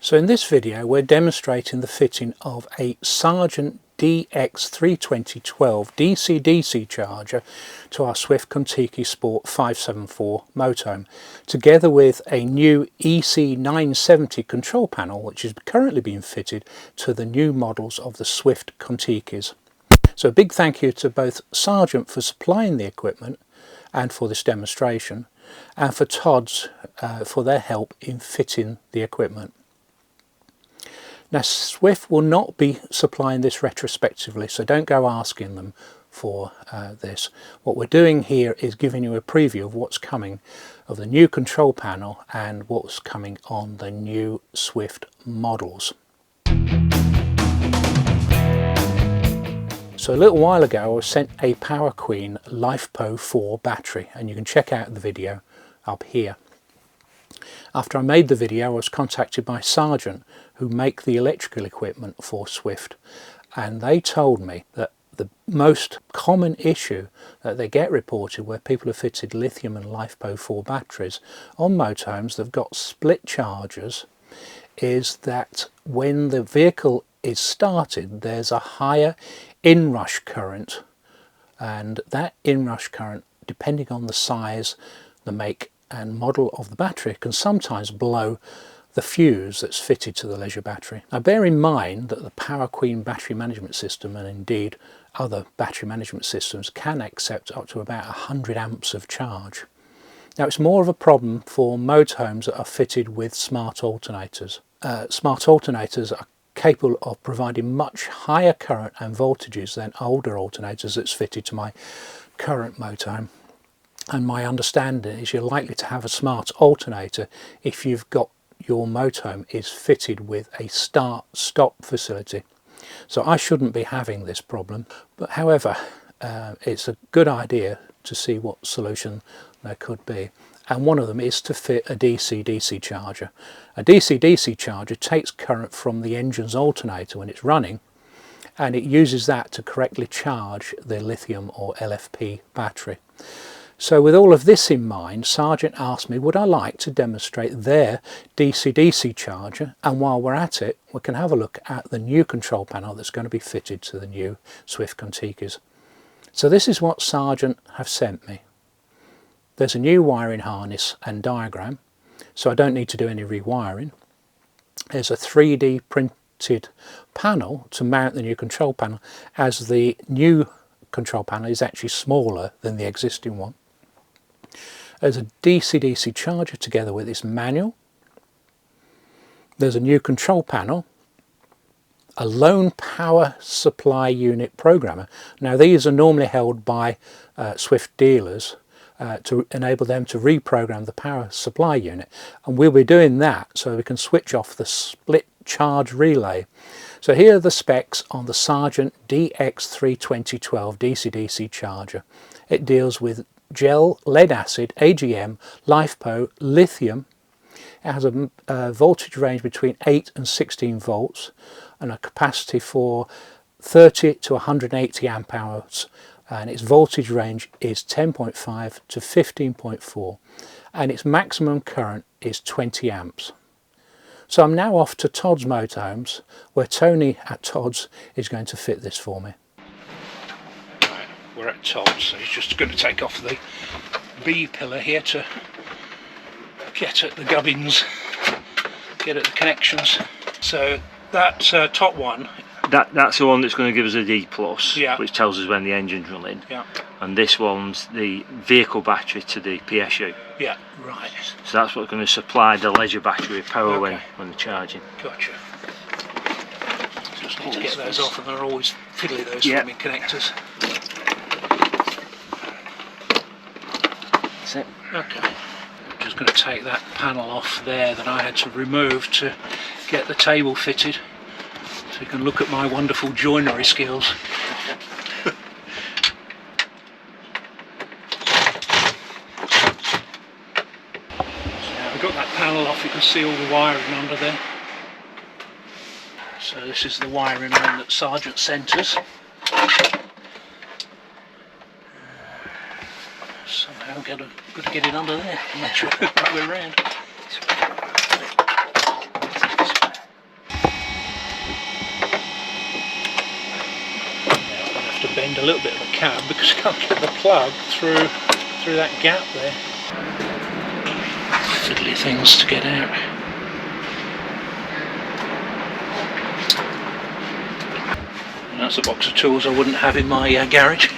So in this video we're demonstrating the fitting of a Sargent DX32012 DC-DC charger to our Swift Kon-Tiki Sport 574 motorhome, together with a new EC970 control panel which is currently being fitted to the new models of the Swift Kon-Tikis. So a big thank you to both Sargent for supplying the equipment and for this demonstration, and for Todds for their help in fitting the equipment. Now Swift will not be supplying this retrospectively, so don't go asking them for this. What we're doing here is giving you a preview of what's coming, of the new control panel and what's coming on the new Swift models. So a little while ago I was sent a Power Queen LFP 4 battery, and you can check out the video up here. After I made the video I was contacted by Sargent, who make the electrical equipment for Swift, and they told me that the most common issue that they get reported where people have fitted lithium and LFP 4 batteries on motorhomes that have got split chargers is that when the vehicle is started there's a higher inrush current, and that inrush current, depending on the size, the make and model of the battery, can sometimes blow the fuse that's fitted to the leisure battery. Now bear in mind that the Power Queen battery management system, and indeed other battery management systems, can accept up to about 100 amps of charge. Now it's more of a problem for motorhomes that are fitted with smart alternators. Smart alternators are capable of providing much higher current and voltages than older alternators that's fitted to my current motorhome. And my understanding is you're likely to have a smart alternator if you've got your motorhome is fitted with a start-stop facility. So I shouldn't be having this problem, but however it's a good idea to see what solution there could be, and one of them is to fit a DC-DC charger. A DC-DC charger takes current from the engine's alternator when it's running, and it uses that to correctly charge the lithium or LFP battery. So with all of this in mind, Sargent asked me would I like to demonstrate their DC-DC charger, and while we're at it we can have a look at the new control panel that's going to be fitted to the new Swift Kon-Tikis. So this is what Sargent have sent me. There's a new wiring harness and diagram, so I don't need to do any rewiring. There's a 3D printed panel to mount the new control panel, as the new control panel is actually smaller than the existing one. There's a DC-DC charger together with its manual. There's a new control panel, a lone power supply unit programmer. Now these are normally held by Swift dealers to enable them to reprogram the power supply unit, and we'll be doing that so we can switch off the split charge relay. So here are the specs on the Sargent DX32012 DC-DC charger. It deals with gel, lead acid, AGM, LiFePO, lithium. It has a voltage range between 8 and 16 volts and a capacity for 30 to 180 amp hours, and its voltage range is 10.5 to 15.4, and its maximum current is 20 amps. So I'm now off to Todds Motorhomes, where Tony at Todds is going to fit this for me. Right, we're at Todds, so he's just going to take off the B pillar here to get at the gubbins, get at the connections. So that top one, that's the one that's going to give us a D+, yeah, which tells us when the engine's running. Yeah. And this one's the vehicle battery to the PSU. Yeah, right. So that's what's going to supply the leisure battery with power Okay. when they're charging. Gotcha. Just need to get those off, and they're always fiddly, those Yeah. flaming connectors. That's it. Okay. Just going to take that panel off there that I had to remove to get the table fitted, so you can look at my wonderful joinery skills. I've got that panel off, you can see all the wiring under there. So this is the wiring one that Sargent sent us. Somehow got to get it under there. I'm not sure the way around. a little bit of a cab because I can't get the plug through that gap there. Fiddly things to get out. And that's a box of tools I wouldn't have in my garage.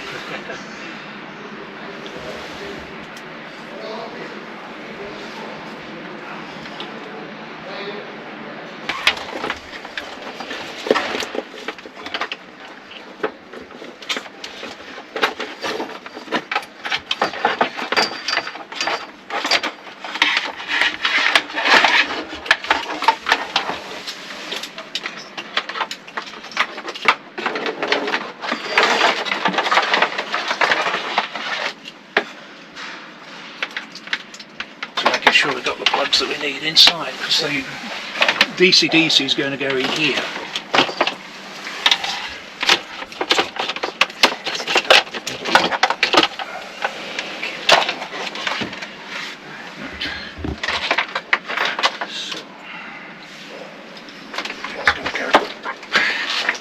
Sure we've got the plugs that we need inside, because the DC-DC is going to go in here.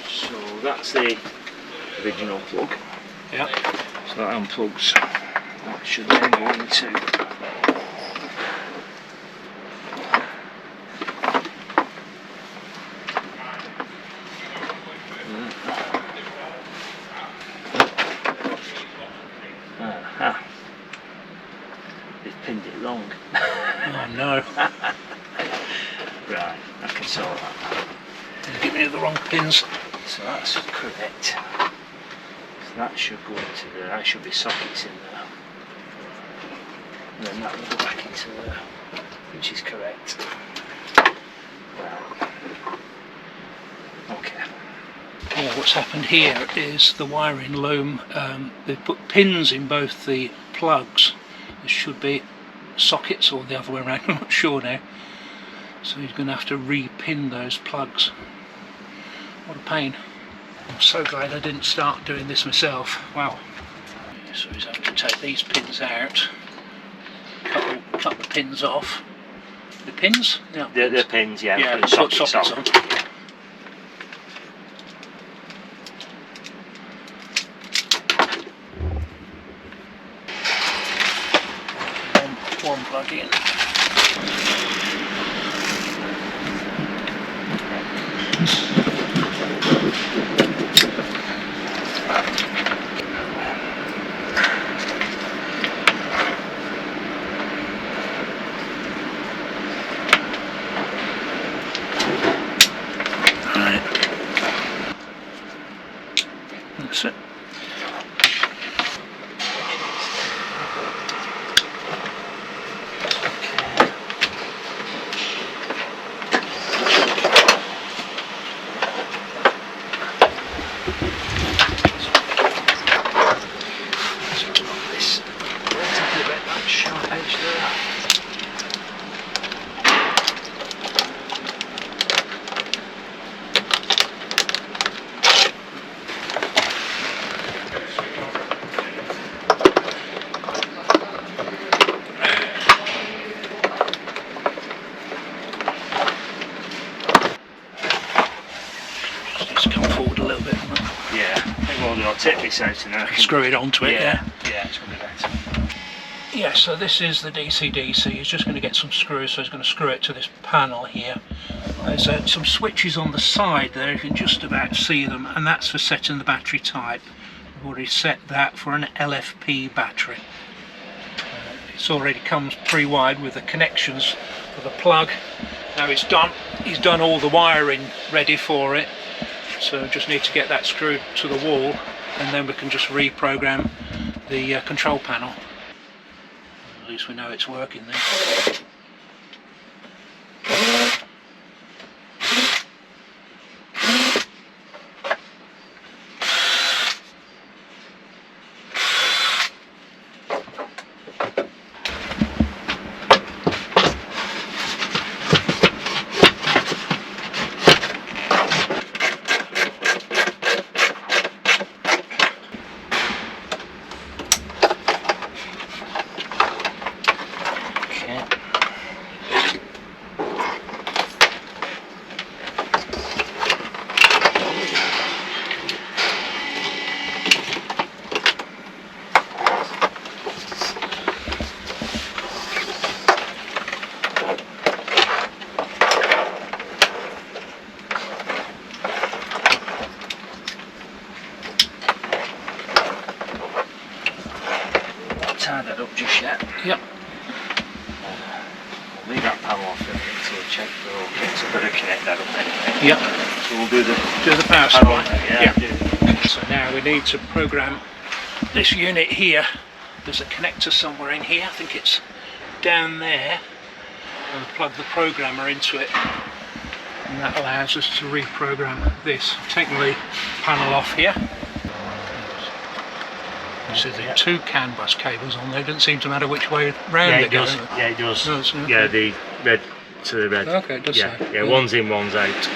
So that's the original plug. Yeah. So that unplugs. That should then go into they've pinned it wrong. Oh no. Right, I can sort that. Give me the wrong pins. So that's correct. So that should go into there. That should be sockets in there. And then that will go back into there, which is correct. Well, okay. Yeah, what's happened here is the wiring loom, they've put pins in both the plugs. There should be sockets or the other way around, I'm not sure now. So he's going to have to re-pin those plugs. What a pain. I'm so glad I didn't start doing this myself. Wow. So he's having to take these pins out, cut the pins off. The pins? Yeah, the pins, yeah. Yeah, put put sockets sockets on. on. One plug in. Right. That's it. Take this out and I can Screw it onto it, yeah, it's going to be better. Yeah, so this is the DC-DC. He's just going to get some screws, so he's going to screw it to this panel here. There's some switches on the side there, you can just about see them, and that's for setting the battery type. We've already set that for an LFP battery. It's already comes pre-wired with the connections for the plug. Now he's done all the wiring ready for it, so just need to get that screwed to the wall, and then we can just reprogram the control panel. At least we know it's working then. connect that up anyway. Yep. So we'll do the power supply. Yeah. So now we need to program this unit here. There's a connector somewhere in here. I think it's down there. And plug the programmer into it. And that allows us to reprogram this. Taking the panel off here. So the two CAN bus cables on there. Doesn't seem to matter which way round Yeah, it it does. goes. Yeah, it does. Okay. Yeah, the red to the red. Okay, it does yeah. so. Yeah, one's in, one's out.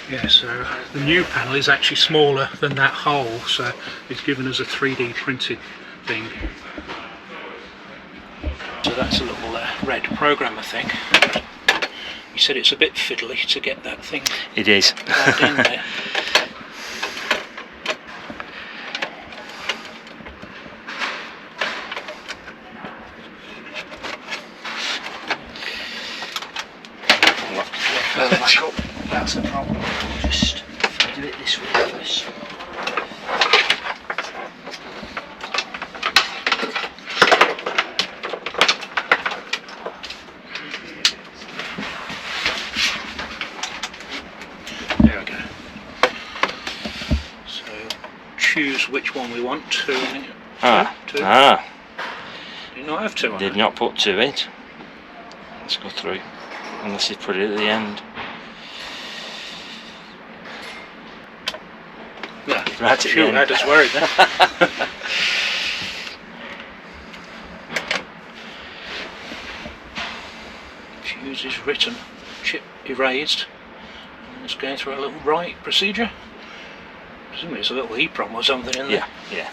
Yeah, so the new panel is actually smaller than that hole, so it's given us a 3D printed thing. So that's a little red programmer thing. You said it's a bit fiddly to get that thing It is. plugged in there. That's the problem. Just do it this way first. There we go. So choose which one we want. Two. Two. Did not have two on Did it. not put two in. Let's go through. Unless you put it at the end. Yeah, Right at the sure, end. I just worried then. Fuse is written, chip erased. And it's going through a little write procedure. Presumably it's a little EEPROM or something in there. Yeah, yeah.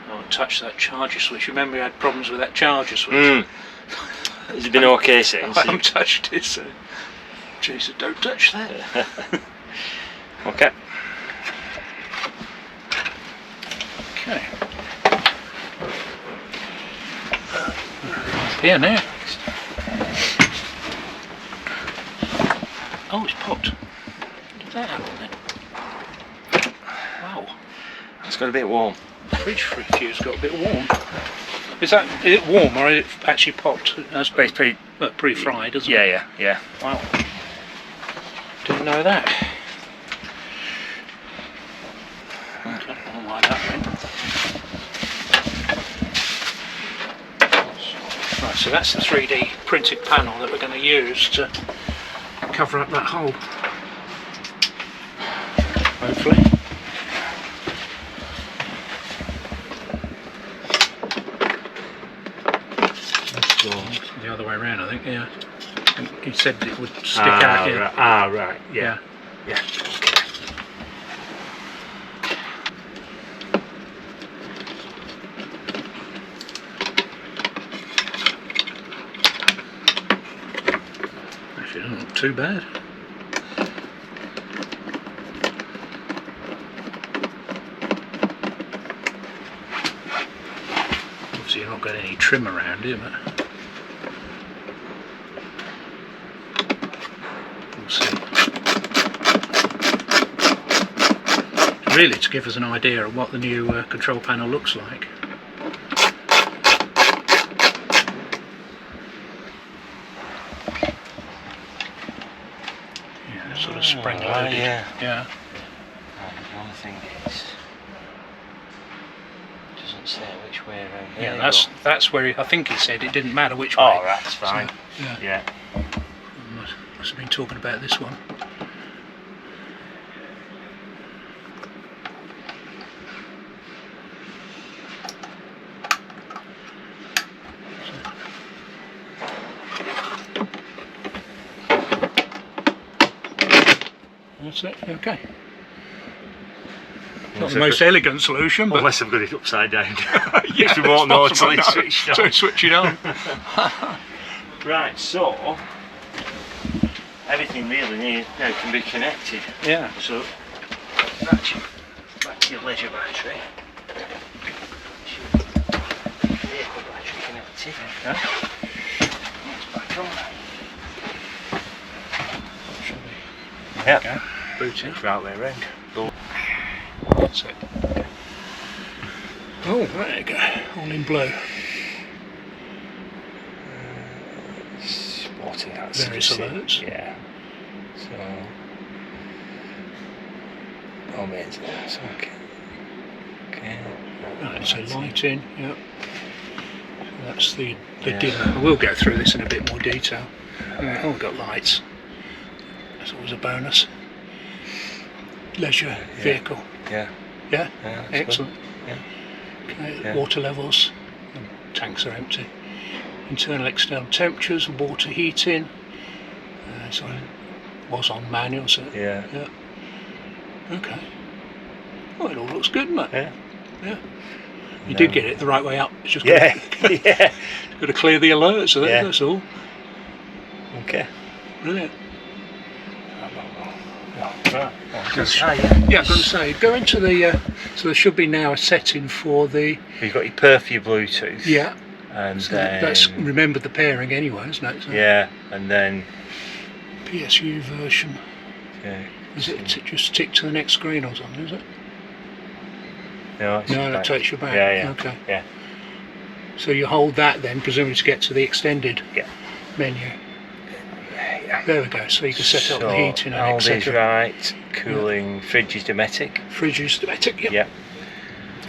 Don't touch that charger switch. Remember we had problems with that charger switch? Has it been okay since? I haven't touched it, so Jason, don't touch that. Okay. Okay. Here now. Oh, it's popped. Did that happen then? Wow. It's got a bit warm. The fridge fuse got a bit warm. Is it warm or is it actually popped? That's pre-fried, isn't it? Yeah. Wow. Didn't know that. Okay, I don't like that then. Right, so that's the 3D printed panel that we're going to use to cover up that hole. Hopefully. The other way around, I think, yeah. He said it would stick out here. Right. Right, yeah. Yeah. Actually, it doesn't look too bad. Obviously, you've not got any trim around here, but we'll see. It's really to give us an idea of what the new control panel looks like. Yeah, sort of spring loaded. Yeah. The only thing is, it doesn't say which way around. Yeah, that's where I think he said it didn't matter which way. Oh, right, that's fine. So, Yeah. Must have been talking about this one. That's it, okay. Not the most elegant solution, but Unless I've got it upside down. yeah, Which we won't know until possible, it's no. switched on. So switch it on. Right, so everything really now can be connected. Yeah. So back to your leisure battery. Vehicle battery connected. Okay. It's back on. Should we Yeah. go? Boot in. Right way around. Go. That's it. Oh, there you go, all in blue. Sporting, that's Various alerts. Yeah. So, amazing. That's okay. Okay. Right, so lighting, yeah. That's the dimmer. I will go through this in a bit more detail. Oh, we've got lights. That's always a bonus. Leisure vehicle. Yeah. Yeah? Yeah, Excellent. Yeah. Okay. Yeah. Water levels. Tanks are empty. Internal external temperatures, water heating. So it was on manual, so Yeah. Okay. Well, it all looks good, mate. Yeah. Yeah. You did get it the right way up. It's just Yeah. Yeah. got to clear the alerts, so that's all. Okay. Brilliant. Yeah, I'm going to say, go into the, so there should be now a setting for the... You've got your per for your Bluetooth. Yeah. And so then... that's remembered the pairing anyway, isn't it? So yeah, and then... PSU version. Yeah. Is it just tick to the next screen or something, is it? No, that takes you back. Yeah. Okay. Yeah. So you hold that then, presumably to get to the extended menu. Yeah. There we go, so you can set up the heating and etc. Right, cooling, fridge is domestic. Fridge is domestic, yep. Yeah.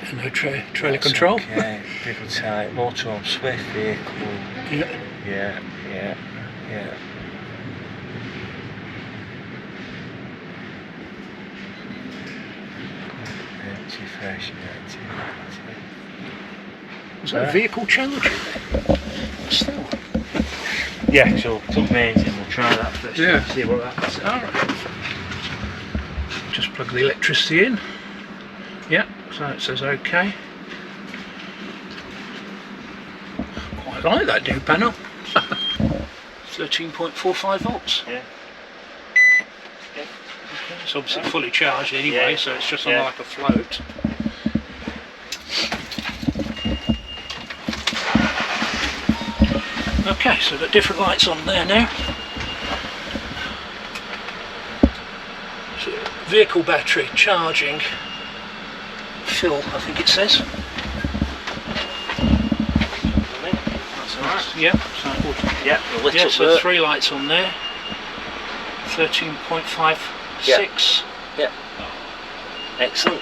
And no trailer control. Okay, vehicle type, motorhome, Swift vehicle. Yeah. Yeah. Empty, fresh, empty. Was that a vehicle charger? Still. Yeah, so plug mains in, we'll try that first. Yeah. See what that's. Alright. Just plug the electricity in. Yeah, so it says OK. Quite like that new panel. 13.45 volts. Yeah. It's obviously fully charged anyway, so it's just on like a float. Okay, so the different lights on there now. So vehicle battery charging, fill, I think it says. That's alright. Yeah, so the little so 3 lights on there. 13.56. Yeah. Excellent.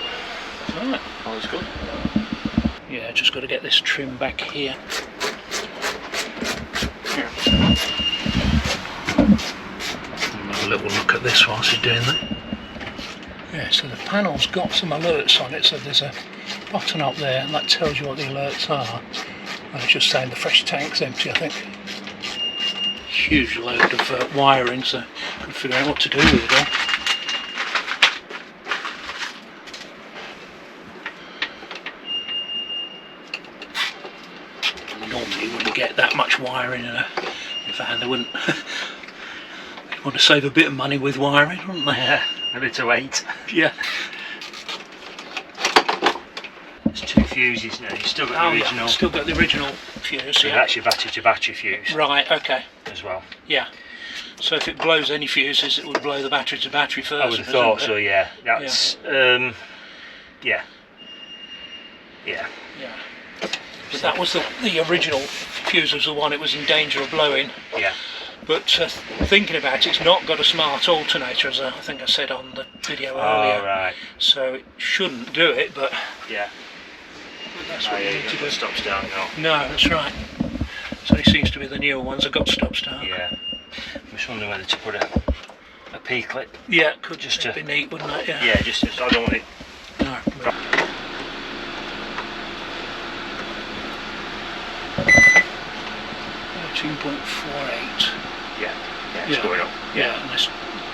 Alright. All is good. Yeah, just got to get this trim back here. Have a little look at this whilst you're doing that. Yeah, so the panel's got some alerts on it, so there's a button up there and that tells you what the alerts are. And it's just saying the fresh tank's empty, I think. Huge load of wiring, so I can figure out what to do with it all. Normally you wouldn't get that much wiring in a van, they wouldn't. They want to save a bit of money with wiring, wouldn't they? Yeah, a bit of weight. Yeah. It's 2 fuses now, you've still got the original. Yeah, still got the original fuse, So that's your battery to battery fuse. Right, okay. As well. Yeah. So if it blows any fuses, it would blow the battery to battery first. I would have thought so, yeah. That's, yeah. But that was the original fuse, was the one it was in danger of blowing. Yeah. But thinking about it, it's not got a smart alternator, as I think I said on the video earlier. Oh, right. So it shouldn't do it, but yeah. That's what you need to do. Stop start, no, that's right. So it seems to be the newer ones have got stop start. Yeah. I'm just wondering whether to put a P clip. Yeah, it could just be neat, wouldn't it? Yeah. Yeah, just I don't want it. No. 13.48. Yeah, it's going up. Yeah, and there's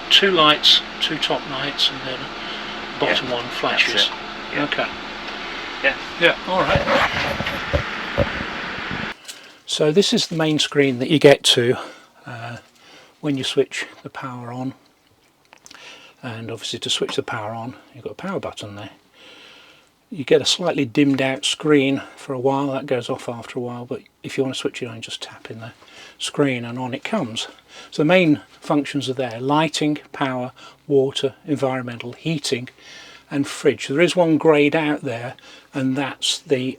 2 lights, 2 top lights, and then bottom one flashes. Yeah. Okay. Yeah, alright. So this is the main screen that you get to when you switch the power on. And obviously to switch the power on, you've got a power button there. You get a slightly dimmed out screen for a while, that goes off after a while, but if you want to switch it on, just tap in the screen and on it comes. So the main functions are there: lighting, power, water, environmental, heating, and fridge. There is one grade out there, and that's the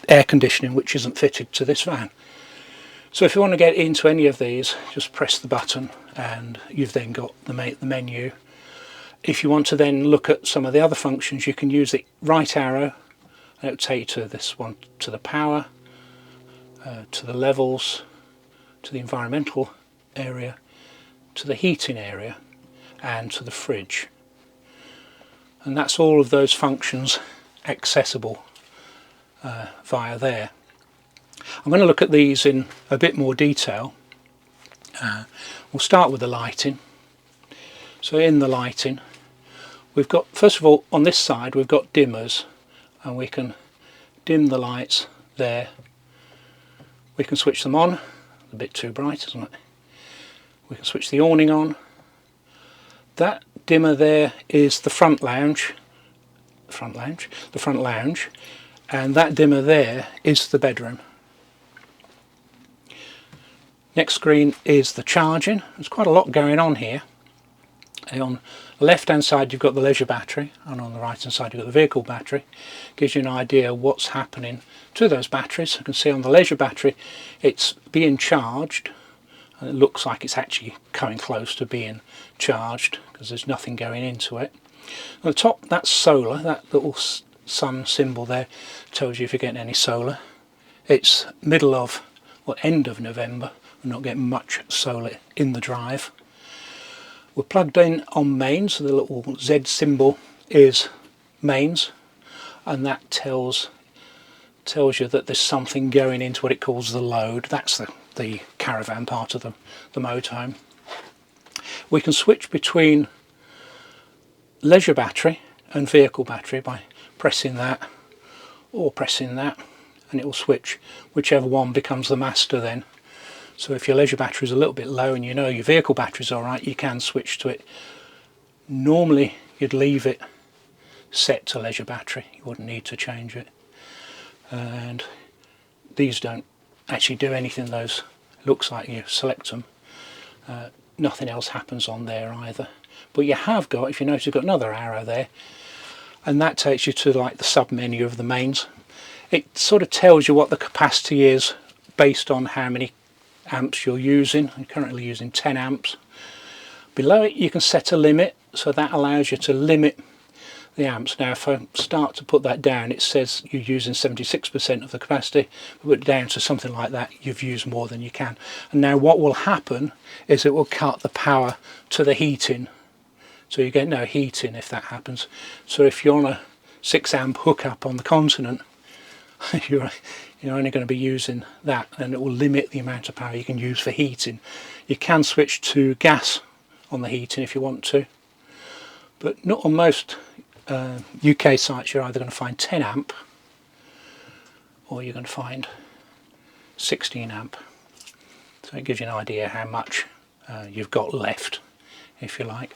air conditioning, which isn't fitted to this van. So if you want to get into any of these, just press the button and you've then got the menu. If you want to then look at some of the other functions, you can use the right arrow and it will take you to this one, to the power, to the levels, to the environmental area, to the heating area, and to the fridge. And that's all of those functions accessible via there. I'm going to look at these in a bit more detail. We'll start with the lighting. So in the lighting, we've got, first of all, on this side we've got dimmers, and we can dim the lights there. We can switch them on. A bit too bright, isn't it? We can switch the awning on. That dimmer there is the front lounge, and that dimmer there is the bedroom. Next screen is the charging. There's quite a lot going on here. On the left hand side you've got the leisure battery, and on the right hand side you've got the vehicle battery. Gives you an idea what's happening to those batteries. You can see on the leisure battery it's being charged, and it looks like it's actually coming close to being charged because there's nothing going into it. On the top, that's solar. That little sun symbol there tells you if you're getting any solar. It's middle of, well, end of November. We're not getting much solar in the drive. We're plugged in on mains, so the little Z symbol is mains, and that tells you that there's something going into what it calls the load. That's the caravan part of the motorhome. We can switch between leisure battery and vehicle battery by pressing that or pressing that, and it will switch whichever one becomes the master then. So if your leisure battery is a little bit low and you know your vehicle battery is alright, you can switch to it. Normally you'd leave it set to leisure battery, you wouldn't need to change it. And these don't actually do anything, those looks like you select them. Nothing else happens on there either. But you have got, if you notice, you've got another arrow there, and that takes you to like the sub menu of the mains. It sort of tells you what the capacity is based on how many amps you're using. I'm currently using 10 amps. Below it you can set a limit, so that allows you to limit the amps. Now if I start to put that down, it says you're using 76% of the capacity. Put it down to something like that, you've used more than you can. And now what will happen is it will cut the power to the heating, so you get no heating if that happens. So if you're on a 6 amp hookup on the continent, you're only going to be using that, and it will limit the amount of power you can use for heating. You can switch to gas on the heating if you want to, but not on most UK sites. You're either going to find 10 amp or you're going to find 16 amp. So it gives you an idea how much you've got left, if you like.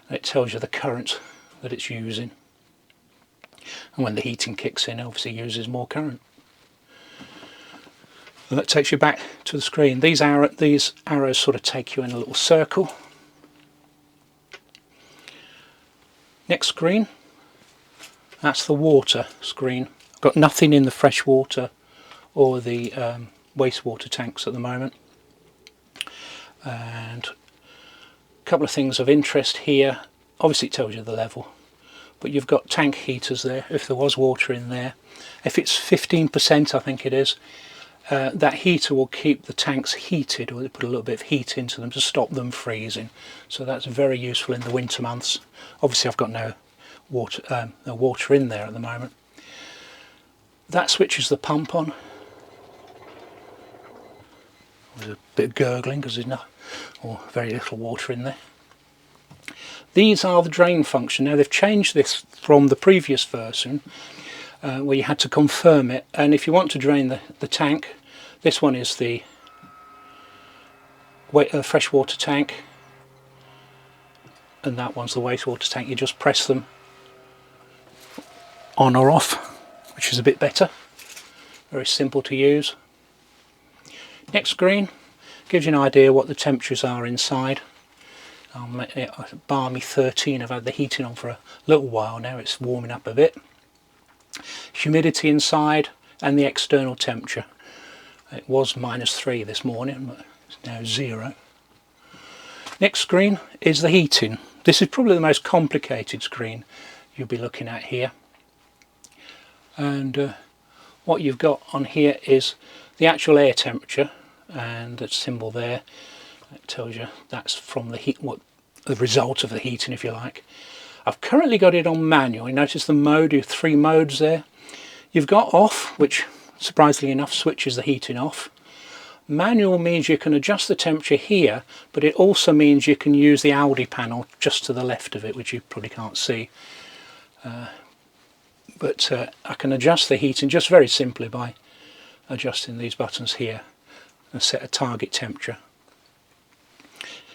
And it tells you the current that it's using, and when the heating kicks in, it obviously uses more current. And that takes you back to the screen. These arrows sort of take you in a little circle. Next screen, that's the water screen. I've got nothing in the fresh water or the wastewater tanks at the moment. And a couple of things of interest here. Obviously it tells you the level, but you've got tank heaters there if there was water in there. If it's 15%, I think it is, that heater will keep the tanks heated, or they put a little bit of heat into them to stop them freezing. So that's very useful in the winter months. Obviously I've got no water in there at the moment. That switches the pump on. There's a bit of gurgling because there's very little water in there. These are the drain function. Now they've changed this from the previous version where you had to confirm it, and if you want to drain the tank, this one is the freshwater tank and that one's the wastewater tank. You just press them on or off, which is a bit better. Very simple to use. Next screen gives you an idea what the temperatures are inside. Balmy 13. I've had the heating on for a little while now, it's warming up a bit. Humidity inside and the external temperature. It was -3 this morning, but it's now 0. Next screen is the heating. This is probably the most complicated screen you'll be looking at here. And what you've got on here is the actual air temperature, and that symbol there, it tells you that's from the heat, what the result of the heating, if you like. I've currently got it on manual. You notice the mode, you have 3 modes there. You've got off, which surprisingly enough switches the heating off. Manual means you can adjust the temperature here, but it also means you can use the Aldi panel just to the left of it, which you probably can't see. But I can adjust the heating just very simply by adjusting these buttons here and set a target temperature.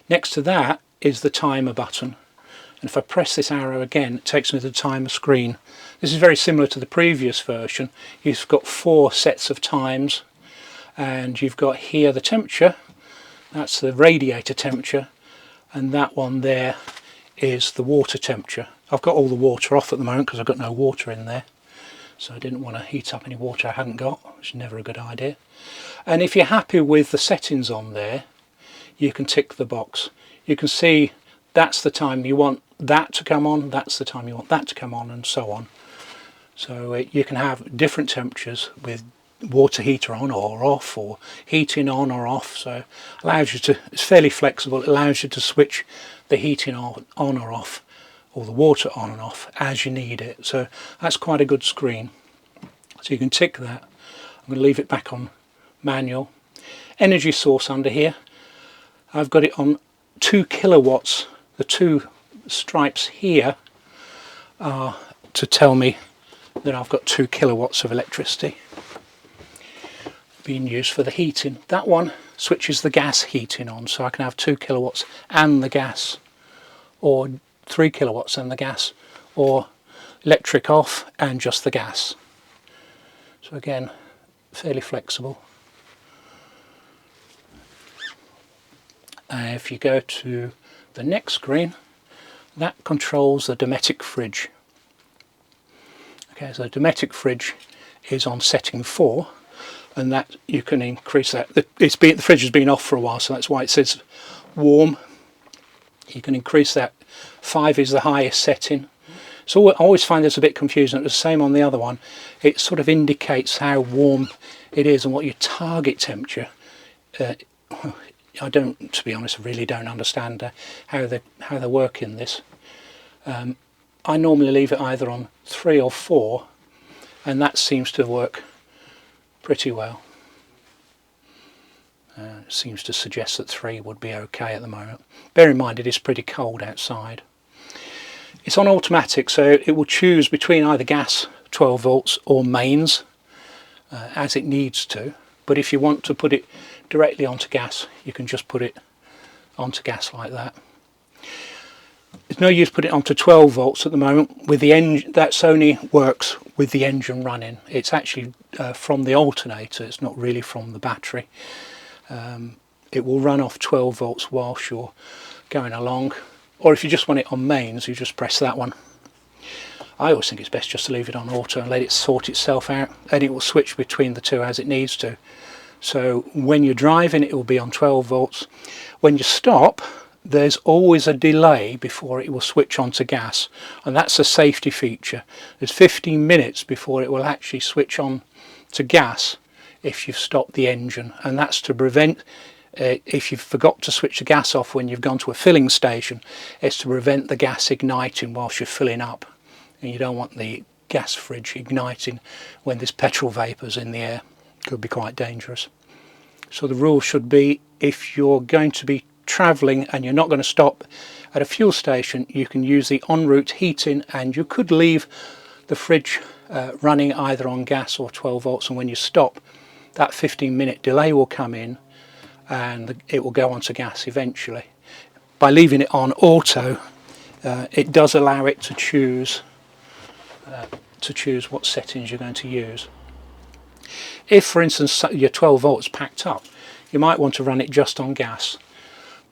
Next to that is the timer button, and if I press this arrow again, it takes me to the timer screen. This is very similar to the previous version. You've got 4 sets of times, and you've got here the temperature, that's the radiator temperature, and that one there is the water temperature. I've got all the water off at the moment because I've got no water in there, so I didn't want to heat up any water I hadn't got, which is never a good idea. And if you're happy with the settings on there, you can tick the box. You can see that's the time you want that to come on, that's the time you want that to come on, and so on. So you can have different temperatures with water heater on or off, or heating on or off. So it allows you to, it's fairly flexible, it allows you to switch the heating on or off, or the water on and off as you need it. So that's quite a good screen. So you can tick that. I'm going to leave it back on manual. Energy source under here, I've got it on 2 kilowatts. The 2 stripes here are to tell me that I've got 2 kilowatts of electricity being used for the heating. That one switches the gas heating on, so I can have 2 kilowatts and the gas, or 3 kilowatts and the gas, or electric off and just the gas. So again, fairly flexible. If you go to the next screen, that controls the Dometic fridge. Okay, so the Dometic fridge is on setting 4, and that you can increase that. The fridge has been off for a while, so that's why it says warm. You can increase that. 5 is the highest setting. So I always find this a bit confusing. It's the same on the other one. It sort of indicates how warm it is and what your target temperature. I don't, to be honest, really don't understand how they work in this. I normally leave it either on 3 or 4, and that seems to work pretty well. It seems to suggest that 3 would be okay at the moment. Bear in mind it is pretty cold outside. It's on automatic, so it will choose between either gas 12 volts or mains as it needs to. But if you want to put it directly onto gas, you can just put it onto gas like that. There's no use putting it onto 12 volts at the moment with the engine. That only works with the engine running. It's actually from the alternator, it's not really from the battery. It will run off 12 volts whilst you're going along, or if you just want it on mains, you just press that one. I always think it's best just to leave it on auto and let it sort itself out, and it will switch between the two as it needs to. So when you're driving, it will be on 12 volts. When you stop, there's always a delay before it will switch on to gas, and that's a safety feature. There's 15 minutes before it will actually switch on to gas if you've stopped the engine, and that's to prevent, if you've forgot to switch the gas off when you've gone to a filling station, it's to prevent the gas igniting whilst you're filling up, and you don't want the gas fridge igniting when there's petrol vapours in the air. It could be quite dangerous. So the rule should be, if you're going to be travelling and you're not going to stop at a fuel station, you can use the en route heating, and you could leave the fridge running either on gas or 12 volts, and when you stop, that 15-minute delay will come in and it will go on to gas eventually. By leaving it on auto, it does allow it to choose what settings you're going to use. If, for instance, your 12 volts packed up, you might want to run it just on gas.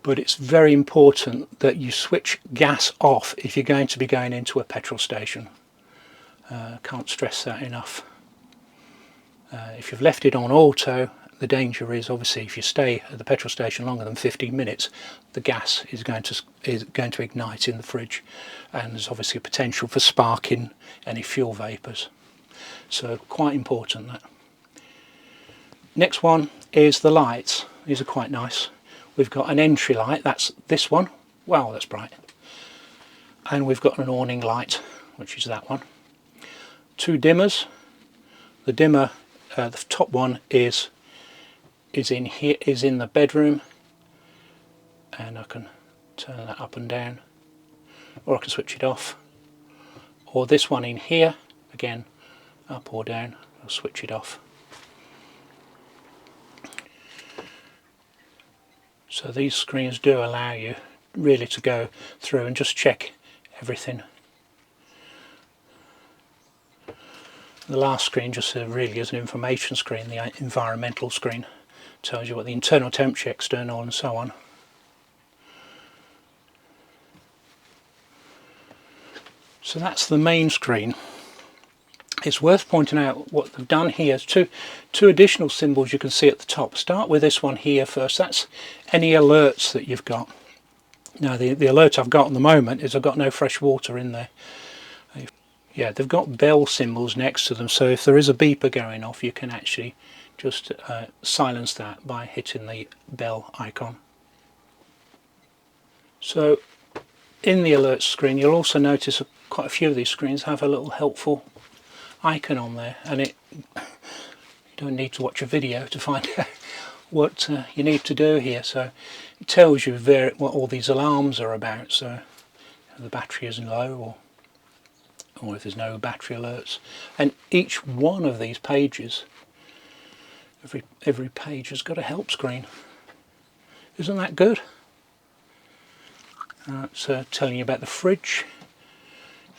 but it's very important that you switch gas off if you're going to be going into a petrol station. Can't stress that enough. If you've left it on auto, the danger is obviously if you stay at the petrol station longer than 15 minutes, the gas is going to ignite in the fridge, and there's obviously a potential for sparking any fuel vapours. So quite important that. Next one is the lights. These are quite nice. We've got an entry light, that's this one. Wow, that's bright. And we've got an awning light, which is that one. Two dimmers. The dimmer, the top one is in here, is in the bedroom, and I can turn that up and down, or I can switch it off. Or this one in here, again, up or down. I'll switch it off. So these screens do allow you really to go through and just check everything. The last screen just really is an information screen, the environmental screen. Tells you what the internal temperature, external and so on. So that's the main screen. It's worth pointing out what they've done here. Two additional symbols you can see at the top. Start with this one here first. That's any alerts that you've got. Now the alert I've got at the moment is I've got no fresh water in there. Yeah, they've got bell symbols next to them, so if there is a beeper going off you can actually just silence that by hitting the bell icon. So in the alert screen you'll also notice quite a few of these screens have a little helpful icon on there, and you don't need to watch a video to find out what you need to do here. So it tells you what all these alarms are about, so if the battery is low or if there's no battery alerts. And each one of these pages, every page has got a help screen. Isn't that good? It's telling you about the fridge.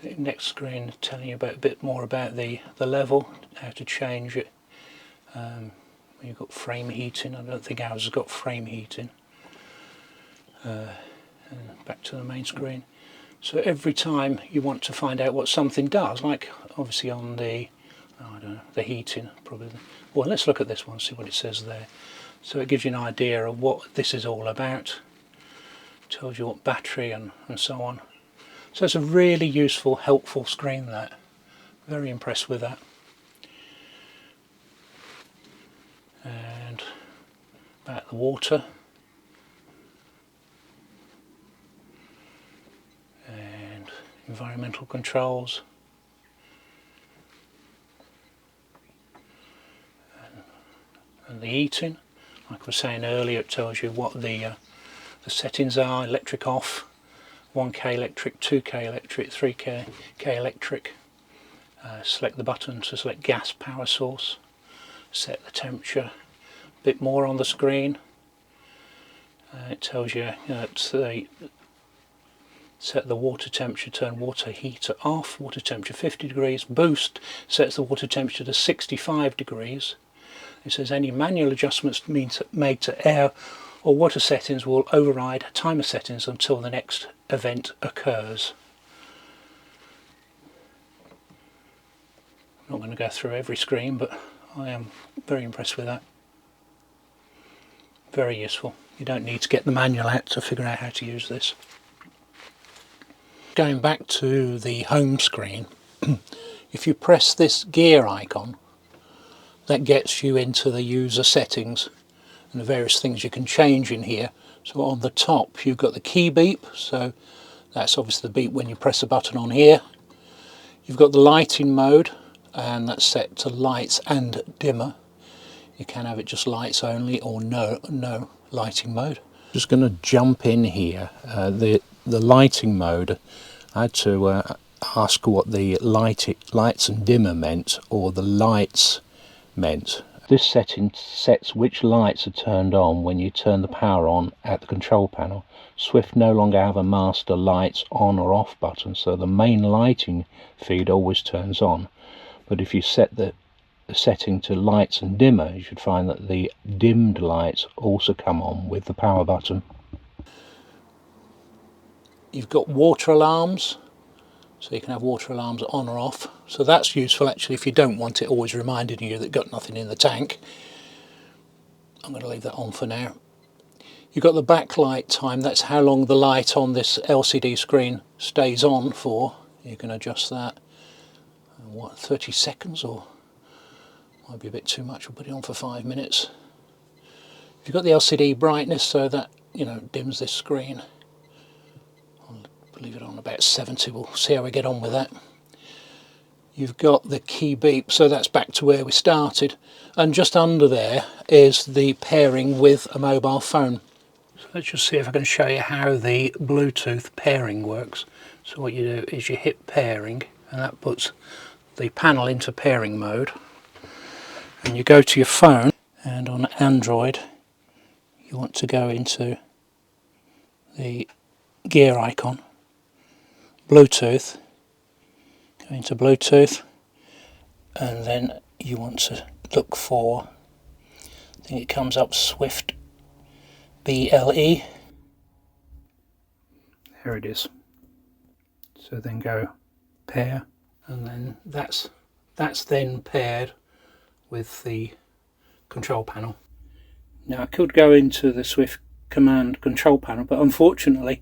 The next screen telling you a bit more about the level, how to change it. You've got frame heating. I don't think ours has got frame heating. And back to the main screen. So every time you want to find out what something does, like obviously on the the heating, probably. Well, let's look at this one, see what it says there. So it gives you an idea of what this is all about. Tells you what battery and so on. So it's a really useful, helpful screen, that. Very impressed with that. And about the water. And environmental controls. And the heating. Like I was saying earlier, it tells you what the settings are. Electric off. 1K electric, 2K electric, 3K electric. Select the button to select gas power source. Set the temperature. A bit more on the screen. It tells you to set the water temperature, turn water heater off, water temperature 50 degrees. Boost sets the water temperature to 65 degrees. It says any manual adjustments made to air or water settings will override timer settings until the next event occurs. I'm not going to go through every screen, but I am very impressed with that. Very useful. You don't need to get the manual out to figure out how to use this. Going back to the home screen, if you press this gear icon, that gets you into the user settings and the various things you can change in here. So on the top you've got the key beep, so that's obviously the beep when you press a button on here. You've got the lighting mode, and that's set to lights and dimmer. You can have it just lights only or no lighting mode. Just going to jump in here. The lighting mode, I had to ask what the lights and dimmer meant, or the lights meant. This setting sets which lights are turned on when you turn the power on at the control panel. Swift no longer have a master lights on or off button, so the main lighting feed always turns on. But if you set the setting to lights and dimmer, you should find that the dimmed lights also come on with the power button. You've got water alarms, so you can have water alarms on or off. So that's useful actually if you don't want it always reminding you that you've got nothing in the tank. I'm going to leave that on for now. You've got the backlight time, that's how long the light on this LCD screen stays on for. You can adjust that. What, 30 seconds, or might be a bit too much. We'll put it on for 5 minutes. You've got the LCD brightness, so that, you know, dims this screen. I'll leave it on about 70. We'll see how we get on with that. You've got the key beep, so that's back to where we started. And just under there is the pairing with a mobile phone. So let's just see if I can show you how the Bluetooth pairing works. So what you do is you hit pairing, and that puts the panel into pairing mode. And you go to your phone, and on Android you want to go into the gear icon, Bluetooth, go into Bluetooth, and then you want to look for, I think it comes up Swift BLE. There it is. So then go pair, and then that's then paired with the control panel. Now I could go into the Swift command control panel, but unfortunately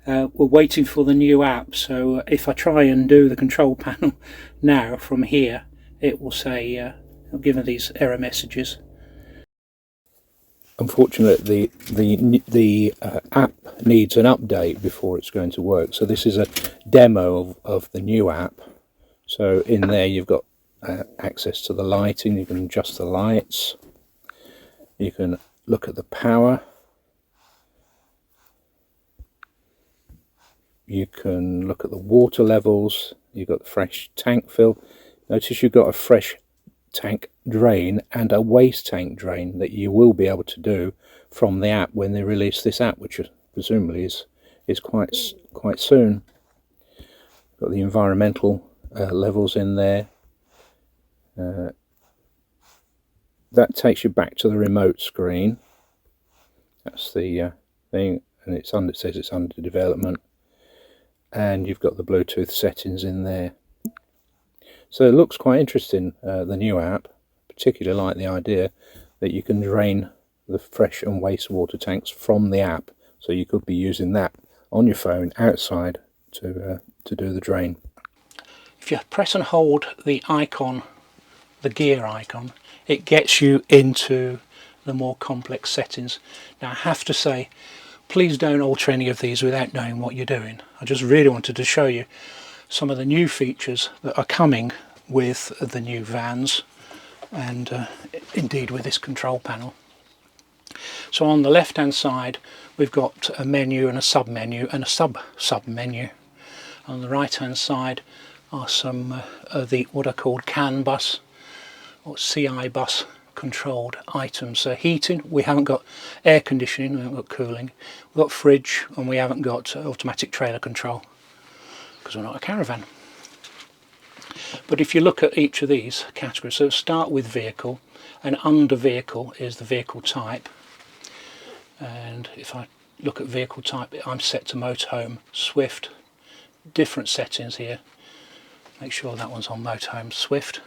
we're waiting for the new app, so if I try and do the control panel now from here, it will say it'll give me these error messages. Unfortunately the app needs an update before it's going to work, so this is a demo of the new app. So in there you've got access to the lighting, you can adjust the lights, you can look at the power, you can look at the water levels, you've got the fresh tank fill. Notice you've got a fresh tank drain and a waste tank drain that you will be able to do from the app when they release this app, which presumably is quite soon. Got the environmental levels in there. That takes you back to the remote screen. That's the thing, and it says it's under development, and you've got the Bluetooth settings in there. So it looks quite interesting, the new app. Particularly like the idea that you can drain the fresh and wastewater tanks from the app, so you could be using that on your phone outside to do the drain. If you press and hold the icon, the gear icon, it gets you into the more complex settings. Now I have to say, please don't alter any of these without knowing what you're doing. I just really wanted to show you some of the new features that are coming with the new vans, and indeed with this control panel. So on the left hand side we've got a menu and a sub menu and a sub menu. On the right hand side are some of the what are called CAN bus or CI bus controlled items. So heating, we haven't got air conditioning, we haven't got cooling, we've got fridge, and we haven't got automatic trailer control because we're not a caravan. But if you look at each of these categories, so start with vehicle, and under vehicle is the vehicle type, and if I look at vehicle type, I'm set to motorhome, Swift, different settings here, make sure that one's on motorhome, Swift.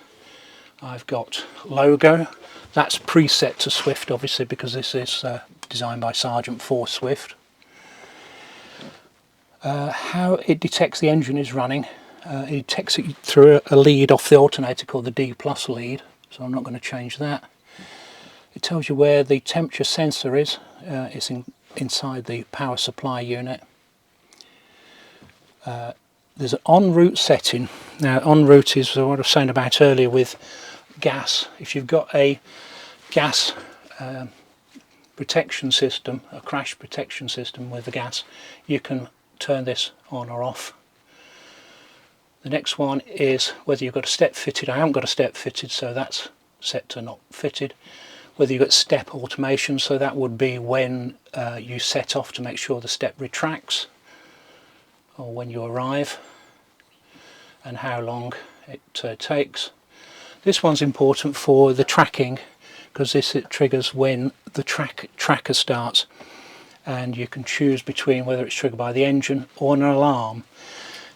I've got logo, that's preset to Swift obviously because this is designed by Sargent for Swift. How it detects the engine is running, it detects it through a lead off the alternator called the D+ lead, so I'm not going to change that. It tells you where the temperature sensor is, it's inside the power supply unit. There's an en route setting. Now en route is what I was saying about earlier with gas. If you've got a gas protection system, a crash protection system with the gas, you can turn this on or off. The next one is whether you've got a step fitted. I haven't got a step fitted, so that's set to not fitted. Whether you've got step automation, so that would be when you set off to make sure the step retracts, or when you arrive, and how long it takes. This one's important for the tracking because it triggers when the tracker starts, and you can choose between whether it's triggered by the engine or an alarm.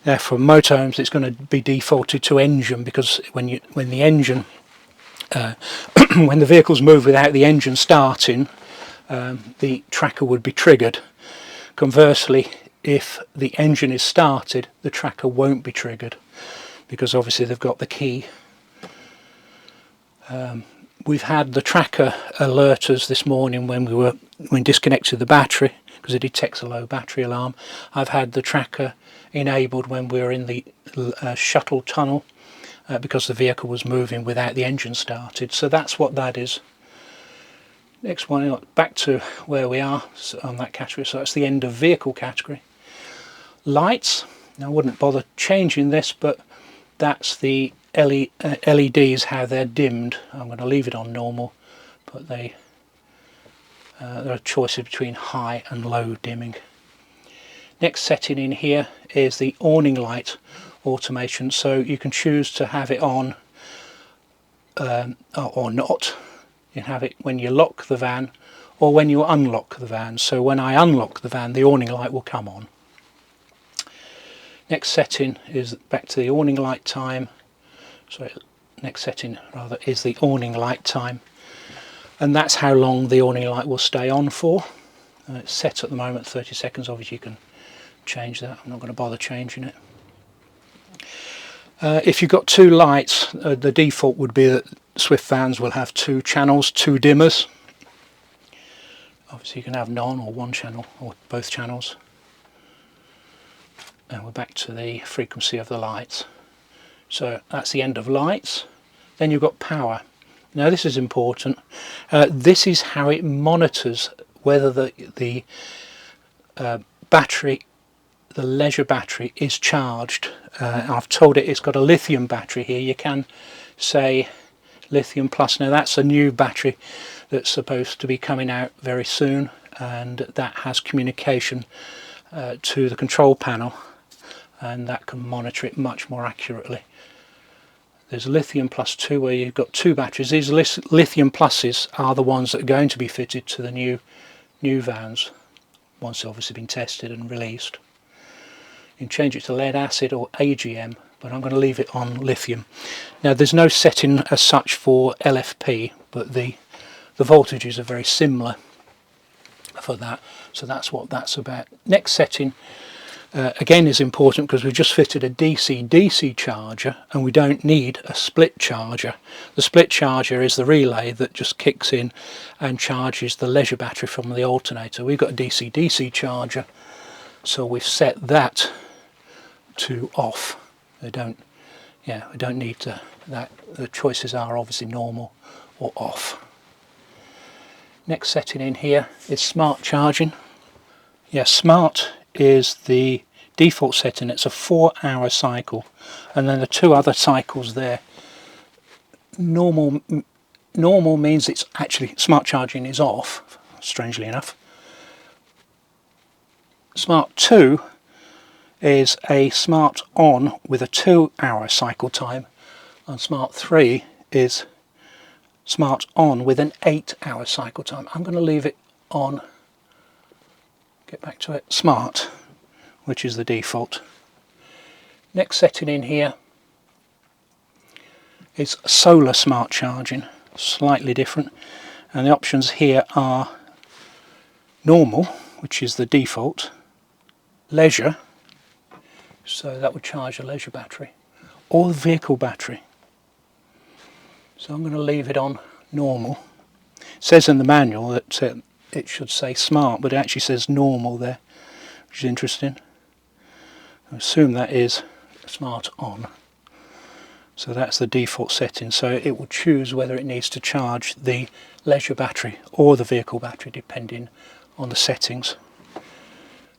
Now for motorhomes it's going to be defaulted to engine, because when the engine when the vehicles move without the engine starting, the tracker would be triggered. Conversely, if the engine is started, the tracker won't be triggered, because obviously they've got the key. We've had the tracker alert us this morning when we disconnected the battery, because it detects a low battery alarm. I've had the tracker enabled when we were in the shuttle tunnel, because the vehicle was moving without the engine started. So that's what that is. Next one, back to where we are on that category. So that's the end of vehicle category. Lights. Now I wouldn't bother changing this, but that's the LEDs, how they're dimmed. I'm going to leave it on normal, but there are choices between high and low dimming. Next setting in here is the awning light automation, so you can choose to have it on or not. You can have it when you lock the van or when you unlock the van. So when I unlock the van, the awning light will come on. Next setting is back to the awning light time. So next setting rather is the awning light time, and that's how long the awning light will stay on for. It's set at the moment 30 seconds. Obviously you can change that. I'm not going to bother changing it. If you've got two lights, the default would be that Swift vans will have two channels, two dimmers. Obviously you can have none or one channel or both channels. And we're back to the frequency of the lights. So that's the end of lights. Then you've got power. Now this is important. This is how it monitors whether the battery, the leisure battery, is charged. I've told it it's got a lithium battery here. You can say lithium plus. Now that's a new battery that's supposed to be coming out very soon, and that has communication to the control panel, and that can monitor it much more accurately. There's lithium plus 2, where you've got two batteries. These lithium pluses are the ones that are going to be fitted to the new vans once they've obviously been tested and released. You can change it to lead acid or AGM, but I'm going to leave it on lithium. Now there's no setting as such for LFP, but the voltages are very similar for that, so that's what that's about. Next setting again is important, because we've just fitted a DC-DC charger and we don't need a split charger. The split charger is the relay that just kicks in and charges the leisure battery from the alternator. We've got a DC-DC charger, so we've set that to off. We don't need to, the choices are obviously normal or off. Next setting in here is smart charging. Yeah, smart is the default setting. It's a 4-hour cycle, and then the two other cycles there. Normal means it's actually smart charging is off, strangely enough. Smart 2 is a smart on with a 2-hour cycle time, and smart 3 is smart on with an 8-hour cycle time. I'm going to leave it on, get back to it, smart, which is the default. Next setting in here is solar smart charging, slightly different, and the options here are normal, which is the default, leisure, so that would charge a leisure battery, or the vehicle battery. So I'm going to leave it on normal. It says in the manual that it should say smart, but it actually says normal there, which is interesting. I assume that is smart on. So that's the default setting, so it will choose whether it needs to charge the leisure battery or the vehicle battery depending on the settings.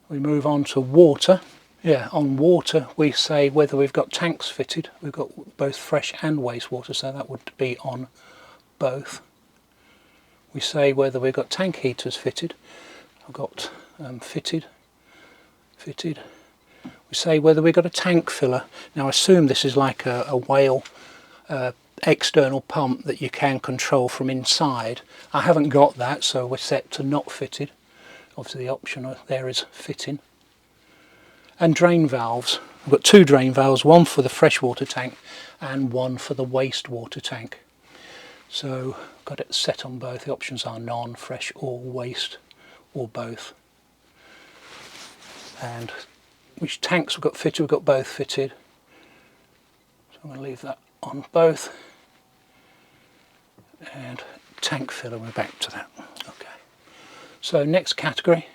We move on to water. Yeah, on water we say whether we've got tanks fitted. We've got both fresh and wastewater, so that would be on both. We say whether we've got tank heaters fitted. I've got fitted. We say whether we've got a tank filler. Now I assume this is like a whale external pump that you can control from inside. I haven't got that, so we're set to not fitted. Obviously the option there is fitting. And drain valves. I've got 2 drain valves, one for the freshwater tank and one for the wastewater tank. So I've got it set on both. The options are none, fresh or waste, or both. And which tanks we've got fitted, we've got both fitted. So I'm going to leave that on both. And tank filler, we're back to that. Okay. So next category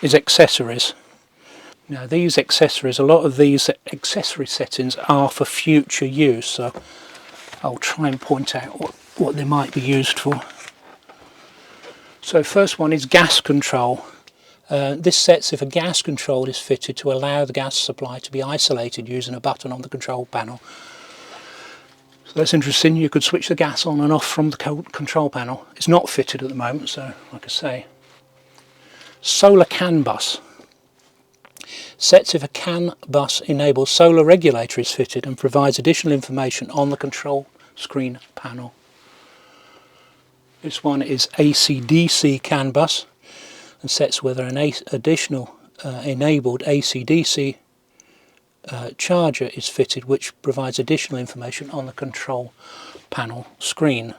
is accessories. Now these accessories, a lot of these accessory settings are for future use, so I'll try and point out what they might be used for. So first one is gas control. This sets if a gas control is fitted to allow the gas supply to be isolated using a button on the control panel. So that's interesting, you could switch the gas on and off from the control panel. It's not fitted at the moment, so like I say. Solar CAN bus. Sets if a CAN bus enabled solar regulator is fitted and provides additional information on the control screen panel. This one is AC-DC CAN bus and sets whether an additional enabled AC-DC charger is fitted, which provides additional information on the control panel screen.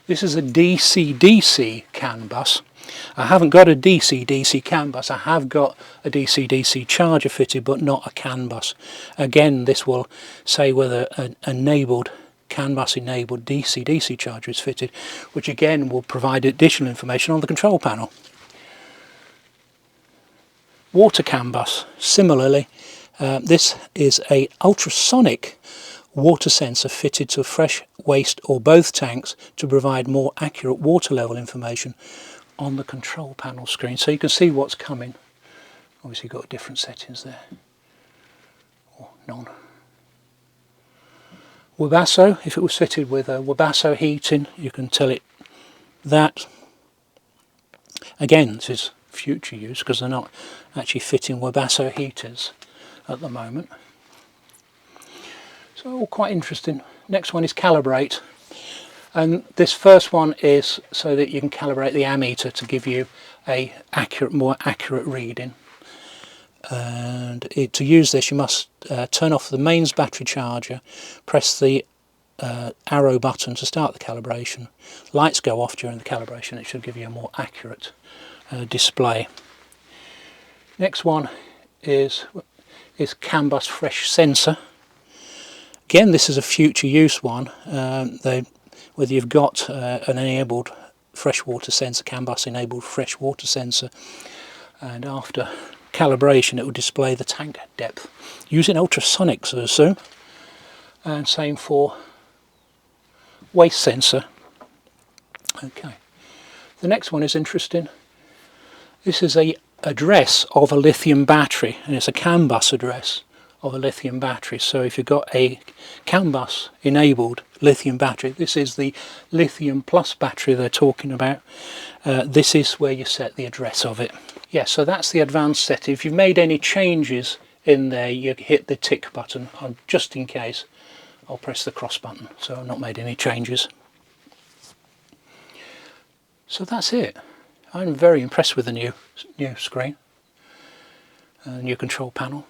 This is a DC-DC CAN bus. I haven't got a DC-DC CAN bus, I have got a DC-DC charger fitted but not a CAN bus. Again, this will say whether an enabled CAN bus enabled DC-DC charger is fitted, which again will provide additional information on the control panel. Water CAN bus. Similarly, this is a ultrasonic water sensor fitted to fresh, waste or both tanks to provide more accurate water level information on the control panel screen, so you can see what's coming. Obviously you've got different settings there, or none. Webasso, if it was fitted with a Webasso heating, you can tell it that. Again, this is future use because they're not actually fitting Webasso heaters at the moment. So all quite interesting. Next one is calibrate. And this first one is so that you can calibrate the ammeter to give you a more accurate reading. And to use this you must turn off the mains battery charger, press the arrow button to start the calibration. Lights go off during the calibration, it should give you a more accurate display. Next one is CAN bus fresh sensor. Again, this is a future use one. Whether you've got an enabled freshwater sensor, CAN bus enabled freshwater sensor, and after calibration it will display the tank depth using ultrasonics, I assume. And same for waste sensor. Okay, the next one is interesting. This is a address of a lithium battery, and it's a CAN bus address of a lithium battery. So if you've got a CAN bus enabled lithium battery, this is the lithium plus battery they're talking about. This is where you set the address of it. Yeah, so that's the advanced setting. If you've made any changes in there, you hit the tick button. Just in case, I'll press the cross button. So I've not made any changes. So that's it. I'm very impressed with the new screen, new control panel.